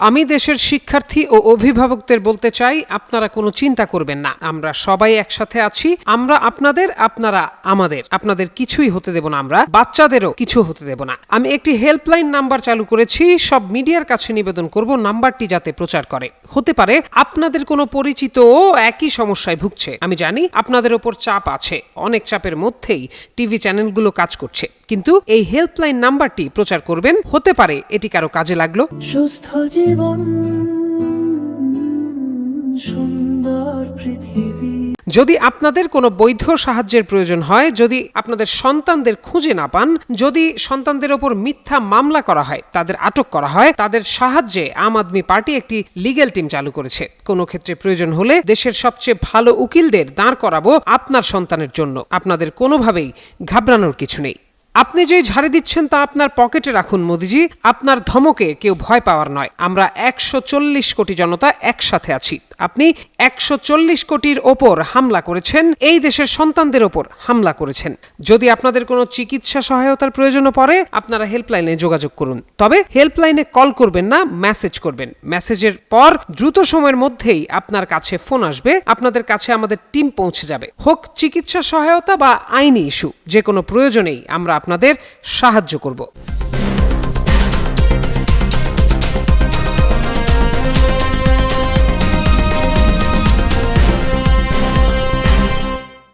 আমি দেশের শিক্ষার্থী ও অভিভাবকদের বলতে চাই, আপনারা কোনো চিন্তা করবেন না। আমরা সবাই একসাথে আছি। আমরা আপনাদের, আপনারা আমাদের। আপনাদের কিছুই হতে দেব না, আমরা বাচ্চাদেরও কিছু হতে দেব না। আমি একটি হেল্পলাইন নাম্বার চালু করেছি। সব মিডিয়ার কাছে নিবেদন করব নাম্বারটি যাতে প্রচার করে। হতে পারে আপনাদের কোনো পরিচিত একই সমস্যায় ভুগছে। আমি জানি আপনাদের ওপর চাপ আছে, অনেক চাপের মধ্যেই টিভি চ্যানেলগুলো কাজ করছে, কিন্তু এই হেল্পলাইন নাম্বারটি প্রচার করবেন। হতে পারে এটি কারো কাজে লাগলো। সুস্থ জীবন, সুন্দর পৃথিবী। যদি আপনাদের কোনো বৈধ সাহায্যের প্রয়োজন হয়, যদি আপনাদের সন্তানদের খুঁজে না পান, যদি সন্তানদের ওপর মিথ্যা মামলা করা হয়, তাদের আটক করা হয়, তাদের সাহায্যে আম আদমি পার্টি একটি লিগ্যাল টিম চালু করেছে। কোনো ক্ষেত্রে প্রয়োজন হলে দেশের সবচেয়ে ভালো উকিলদের দাঁড় করাবো আপনার সন্তানের জন্য। আপনাদের কোনোভাবেই ঘাবড়ানোর কিছু নেই। আপনি যে ঝাড়ি দিচ্ছেন তা আপনার পকেটে রাখুন মোদিজি। আপনার ধমকে কেউ ভয় পাওয়ার নয়। আমরা 140 কোটি জনতা একসাথে আছি। আপনি 140 কোটির ওপর হামলা করেছেন, এই দেশের সন্তানদের ওপর হামলা করেছেন। যদি আপনাদের কোনো চিকিৎসা সহায়তার প্রয়োজনও পড়ে, আপনারা হেল্পলাইনে যোগাযোগ করুন। তবে হেল্পলাইনে কল করবেন না, মেসেজ করবেন। মেসেজের পর দ্রুত সময়ের মধ্যেই আপনার কাছে ফোন আসবে, আপনাদের কাছে আমাদের টিম পৌঁছে যাবে। হোক চিকিৎসা সহায়তা বা আইনি ইস্যু, যে কোনো প্রয়োজনেই আমরা আপনাদের সাহায্য করব।